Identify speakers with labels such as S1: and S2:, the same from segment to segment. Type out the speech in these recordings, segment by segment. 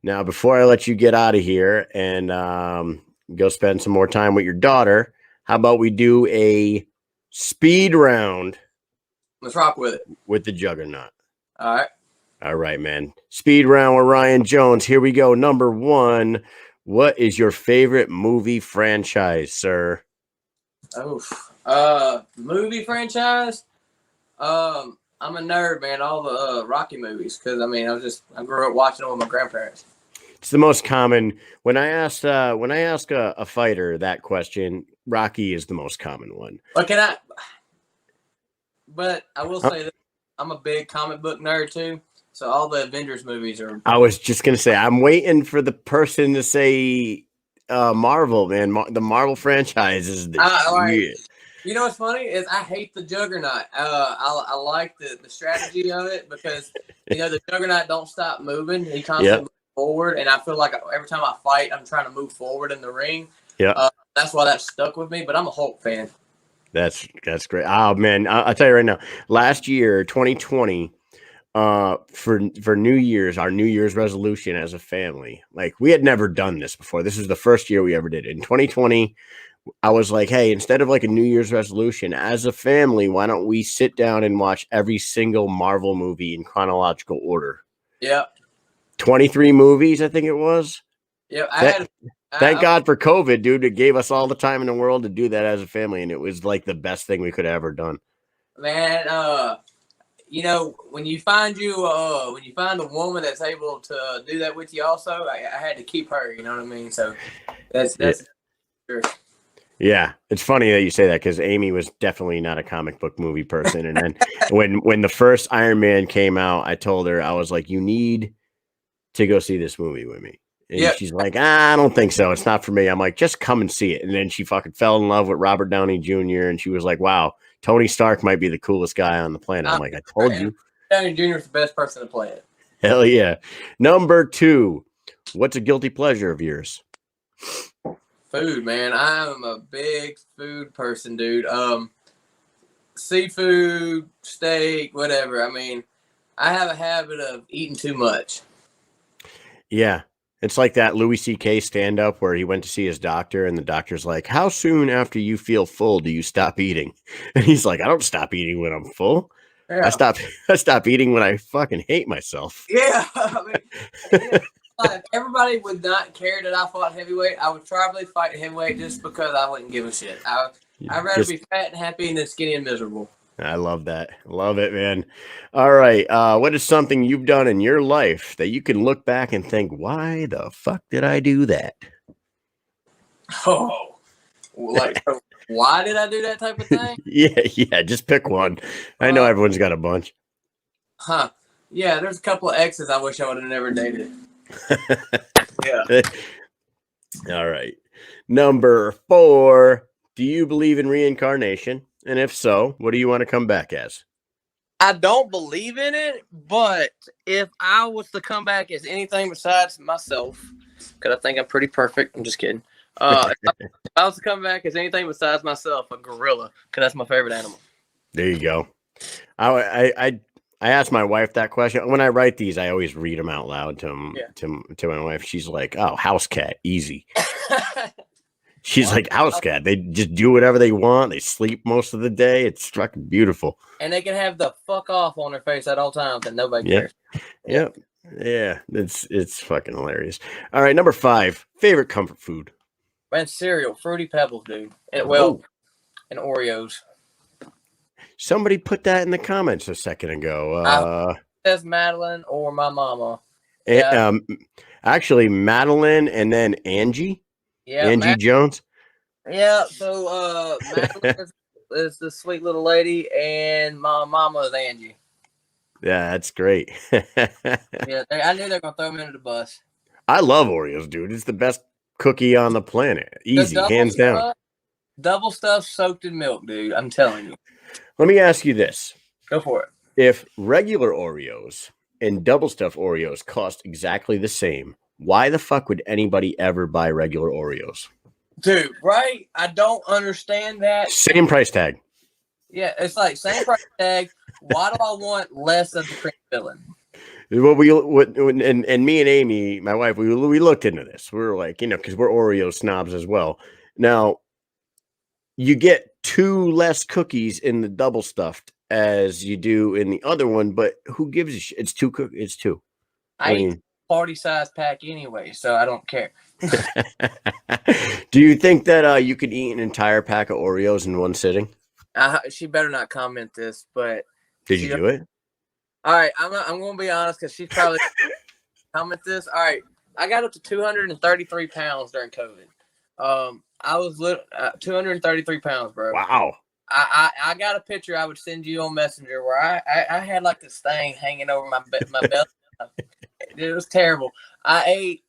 S1: Now, before I let you get out of here and go spend some more time with your daughter, how about we do a speed round?
S2: Let's rock with it.
S1: With the Juggernaut.
S2: All right.
S1: All right, man. Speed round with Ryan Jones. Here we go. Number 1. What is your favorite movie franchise, sir?
S2: Movie franchise? I'm a nerd, man. All the Rocky movies, because I grew up watching them with my grandparents.
S1: It's the most common. When I ask a fighter that question, Rocky is the most common one.
S2: But I will say that I'm a big comic book nerd too. So all the Avengers movies are.
S1: I was just gonna say I'm waiting for the person to say Marvel, man. The Marvel franchise is the shit.
S2: You know what's funny is I hate the Juggernaut. I like the strategy of it because the Juggernaut don't stop moving. He constantly moves forward, and I feel like every time I fight, I'm trying to move forward in the ring. Yeah, that's why that stuck with me. But I'm a Hulk fan.
S1: That's great. Oh man, I'll tell you right now. Last year, 2020. For New Year's, our New Year's resolution as a family, like we had never done this before. This is the first year we ever did it. In 2020, I was like, hey, instead of like a New Year's resolution as a family, why don't we sit down and watch every single Marvel movie in chronological order?
S2: Yeah.
S1: 23 movies, I think it was.
S2: Yeah.
S1: Thank God for COVID, dude. It gave us all the time in the world to do that as a family. And it was like the best thing we could have ever done.
S2: Man, when you find a woman that's able to do that with you, also, I had to keep her. You know what I mean? So that's sure.
S1: Yeah, it's funny that you say that because Amy was definitely not a comic book movie person. And then when the first Iron Man came out, I told her, I was like, you need to go see this movie with me. And she's like, I don't think so. It's not for me. I'm like, just come and see it. And then she fucking fell in love with Robert Downey Jr. And she was like, wow, Tony Stark might be the coolest guy on the planet. I'm like, I told you.
S2: Downey Jr. is the best person to play it.
S1: Hell yeah. Number 2, what's a guilty pleasure of yours?
S2: Food, man. I'm a big food person, dude. Seafood, steak, whatever. I have a habit of eating too much.
S1: Yeah. It's like that Louis C.K. stand-up where he went to see his doctor, and the doctor's like, how soon after you feel full do you stop eating? And he's like, I don't stop eating when I'm full. Yeah. I stop eating when I fucking hate myself.
S2: Yeah. If everybody would not care that I fought heavyweight, I would probably fight heavyweight just because I wouldn't give a shit. I'd rather be fat and happy than skinny and miserable.
S1: I love that. Love it, man. All right. What is something you've done in your life that you can look back and think, why the fuck did I do that?
S2: Oh, why did I do that type of thing?
S1: Yeah. Just pick one. I know everyone's got a bunch.
S2: Huh. Yeah, there's a couple of exes I wish I would have never dated. Yeah.
S1: All right. Number 4. Do you believe in reincarnation? And if so, what do you want to come back as?
S2: I don't believe in it, but if I was to come back as anything besides myself, because I think I'm pretty perfect. I'm just kidding. If I was to come back as anything besides myself, a gorilla, because that's my favorite animal.
S1: There you go. I asked my wife that question. When I write these, I always read them out loud to my wife. She's like, oh, house cat, easy. She's like, house cat. They just do whatever they want. They sleep most of the day. It's fucking beautiful.
S2: And they can have the fuck off on their face at all times and nobody cares.
S1: Yep. Yeah. It's fucking hilarious. All right. Number 5, favorite comfort food.
S2: Man, cereal, Fruity Pebbles, dude. And Oreos.
S1: Somebody put that in the comments a second ago.
S2: That's Madeline or my mama.
S1: Actually, Madeline and then Angie.
S2: Yeah,
S1: Angie Jones.
S2: Yeah, so Madeline is the sweet little lady, and my mama is Angie.
S1: Yeah, that's great.
S2: Yeah, I knew they were gonna throw me under the bus.
S1: I love Oreos, dude. It's the best cookie on the planet. Easy, hands down.
S2: Double stuff soaked in milk, dude. I'm telling you.
S1: Let me ask you this.
S2: Go for it.
S1: If regular Oreos and double stuffed Oreos cost exactly the same, why the fuck would anybody ever buy regular Oreos?
S2: Dude, right? I don't understand that.
S1: Same price tag.
S2: Yeah, it's like same price tag. Why do I want less of the cream filling?
S1: And me and Amy, my wife, we looked into this. We were like, because we're Oreo snobs as well. Now, you get 2 less cookies in the double stuffed as you do in the other one, but who gives a shit? It's 2 cookies. It's 2.
S2: I eat party size pack anyway, so I don't care.
S1: Do you think that you could eat an entire pack of Oreos in one sitting?
S2: She better not comment this, but
S1: did you do it?
S2: All right, I'm going to be honest because she's probably comment this. All right, I got up to 233 pounds during COVID. I was 233 pounds, bro.
S1: Wow.
S2: I got a picture I would send you on Messenger where I had like this thing hanging over my belly. It was terrible. I ate.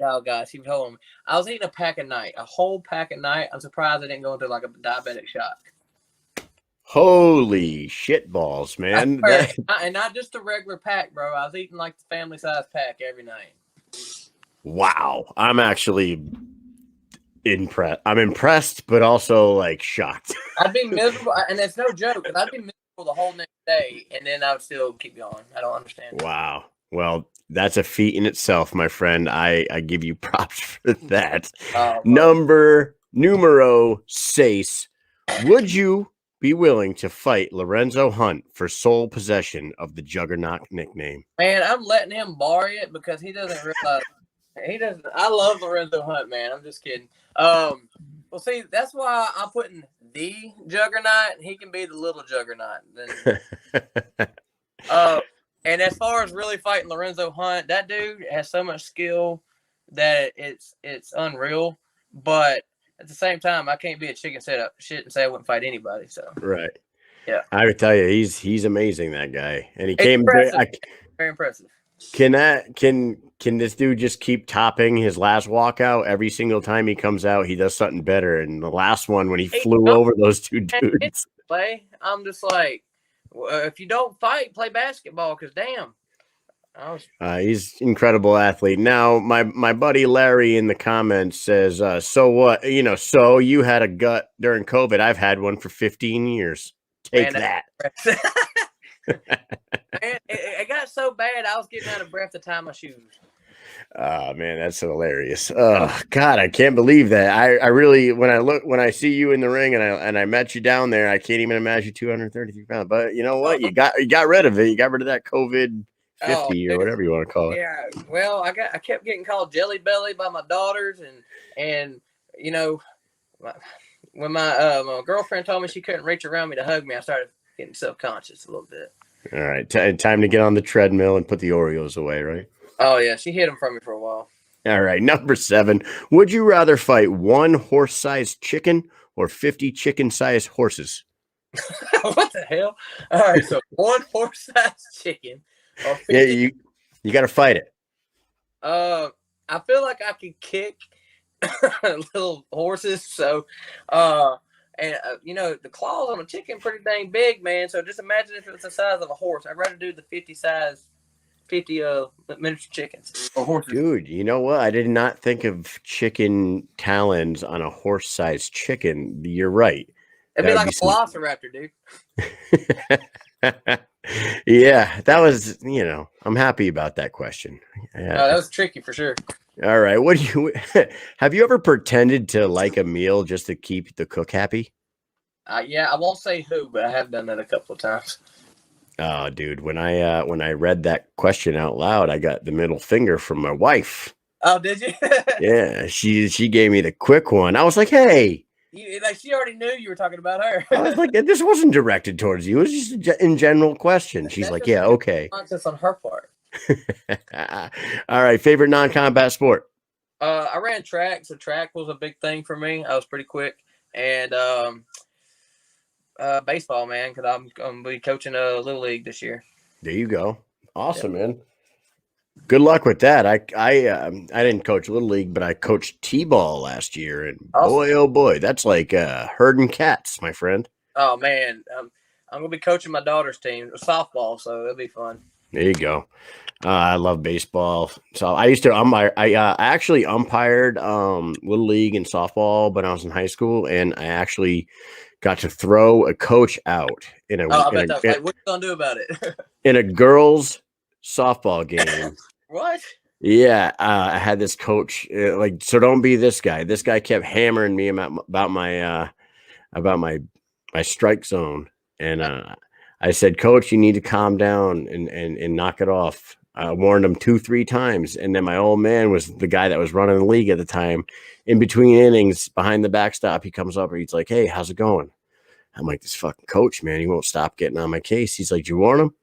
S2: Oh gosh, he was holding me. I was eating a whole pack a night. I'm surprised I didn't go into like a diabetic shock.
S1: Holy shit balls, man!
S2: And not just a regular pack, bro. I was eating like the family size pack every night.
S1: Wow, I'm actually impressed. I'm impressed, but also like shocked.
S2: I'd be miserable, and it's no joke. I'd be miserable the whole next day, and then I would still keep going. I don't understand.
S1: Wow. Well, that's a feat in itself, my friend. I give you props for that. Numero 6. Would you be willing to fight Lorenzo Hunt for sole possession of the Juggernaut nickname?
S2: Man, I'm letting him borrow it because he doesn't realize he doesn't. I love Lorenzo Hunt, man. I'm just kidding. Well, see, that's why I'm putting the Juggernaut. He can be the little Juggernaut. And as far as really fighting Lorenzo Hunt, that dude has so much skill that it's unreal. But at the same time, I can't be a chicken shit and say I wouldn't fight anybody. So
S1: right,
S2: yeah,
S1: I would tell you he's amazing, that guy, and he
S2: it's
S1: came
S2: very impressive.
S1: Can this dude just keep topping his last walkout every single time he comes out? He does something better. And the last one when he flew over those 2 dudes,
S2: I'm just like, if you don't fight, play basketball. Because damn.
S1: He's an incredible athlete. Now, my buddy Larry in the comments says, so what? So you had a gut during COVID. I've had one for 15 years. Take that.
S2: Man, it got so bad, I was getting out of breath to tie my shoes.
S1: Oh, man, that's hilarious. Oh, God, I can't believe that. I really, when I see you in the ring and I met you down there, I can't even imagine 233 pounds. But you know what? You got rid of it. You got rid of that COVID 50 or whatever you want to call it.
S2: Yeah, well, I kept getting called Jelly Belly by my daughters, and when my girlfriend told me she couldn't reach around me to hug me, I started getting self-conscious a little bit.
S1: All right, time to get on the treadmill and put the Oreos away, right?
S2: Oh yeah, she hid them from me for a while.
S1: All right, number 7. Would you rather fight 1 horse-sized chicken or 50 chicken-sized horses?
S2: What the hell? All right, so 1 horse-sized chicken.
S1: Yeah, you got to fight it.
S2: I feel like I could kick little horses. So, the claws on a chicken pretty dang big, man. So just imagine if it was the size of a horse. I'd rather do the 50 miniature chickens or horses.
S1: Dude, you know what? I did not think of chicken talons on a horse-sized chicken. You're right.
S2: It'd be like a velociraptor, dude.
S1: Yeah, that was, I'm happy about that question. Yeah.
S2: That was tricky for sure.
S1: All right. Have you ever pretended to like a meal just to keep the cook happy?
S2: Yeah, I won't say who, but I have done that a couple of times.
S1: Oh, dude, when I read that question out loud, I got the middle finger from my wife.
S2: Oh, did you?
S1: Yeah, she gave me the quick one. I was like, hey.
S2: She already knew you were talking about her.
S1: I was like, this wasn't directed towards you. It was just in general question. She's like, yeah, okay.
S2: Nonsense on her part.
S1: All right, favorite non-combat sport?
S2: I ran track, so track was a big thing for me. I was pretty quick. And baseball, man, because I'm going to be coaching a Little League this year.
S1: There you go. Awesome, man. Good luck with that. I didn't coach Little League, but I coached T-ball last year, and awesome. Boy, oh boy, that's like herding cats, my friend.
S2: Oh man, I'm gonna be coaching my daughter's team, softball, so it'll be fun.
S1: There you go. I love baseball. So I used to umpire. I actually umpired Little League and softball when I was in high school, and I actually got to throw a coach out in a.
S2: Oh, I bet that's like, what you gonna do about it?
S1: In a girls' softball game.
S2: What?
S1: Yeah, I had this coach like, so don't be this guy. This guy kept hammering me about my strike zone, and I said, Coach, you need to calm down and knock it off. I warned him 2-3 times, and then my old man was the guy that was running the league at the time. In between innings, behind the backstop, he comes up and he's like, "Hey, how's it going?" I'm like, "This fucking coach, man, he won't stop getting on my case." He's like, "Did you warn him?"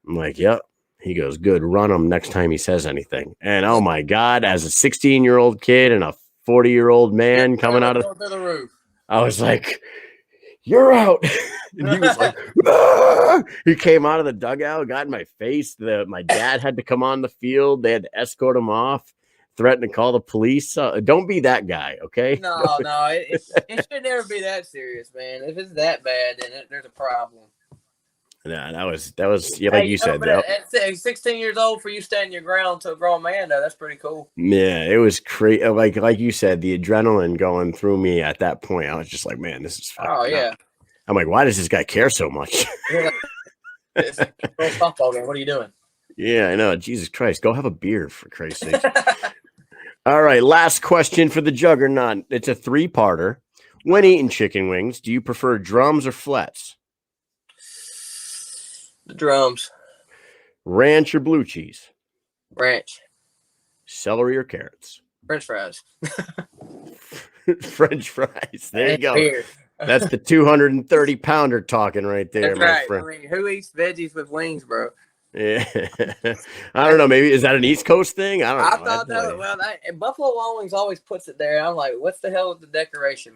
S1: I'm like, "Yep." He goes, "Good, run him next time he says anything." And oh my God, as a 16-year-old kid and a 40-year-old man coming out of
S2: the roof,
S1: I was like, "You're out." And he was like, "Ah!" He came out of the dugout, got in my face. My dad had to come on the field. They had to escort him off, threatened to call the police. Don't be that guy, okay?
S2: No, it should never be that serious, man. If it's that bad, then there's a problem.
S1: Yeah, that was yeah, like you said.
S2: At 16 years old, for you standing your ground to a grown man, though, that's pretty cool.
S1: Yeah, it was crazy. Like you said, the adrenaline going through me at that point. I was just like, man, this is fucking.
S2: Oh yeah.
S1: Nuts. I'm like, why does this guy care so much?
S2: It's a softball game. What are you doing?
S1: Yeah, I know. Jesus Christ, go have a beer for Christ's sake. All right, last question for the Juggernaut. It's a 3-parter. When eating chicken wings, do you prefer drums or flats?
S2: The drums.
S1: Ranch or blue cheese?
S2: Ranch.
S1: Celery or carrots?
S2: French fries.
S1: French fries. There you go.
S2: Beer.
S1: That's the 230-pounder talking right there,
S2: That's
S1: my
S2: right.
S1: friend.
S2: I mean, who eats veggies with wings, bro?
S1: Yeah. I don't know. Maybe is that an East Coast thing? I don't know.
S2: I thought that. Well, Buffalo Wild Wings always puts it there. I'm like, what's the hell with the decoration,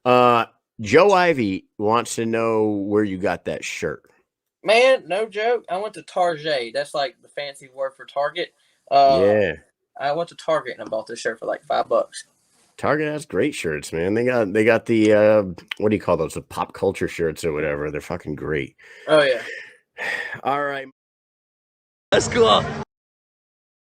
S2: man?
S1: Joe Ivy wants to know where you got that shirt.
S2: Man, no joke. I went to Target. That's like the fancy word for Target.
S1: Yeah.
S2: I went to Target and I bought this shirt for like $5.
S1: Target has great shirts, man. They got the what do you call those? The pop culture shirts or whatever. They're fucking great.
S2: Oh yeah.
S1: All right.
S3: That's cool.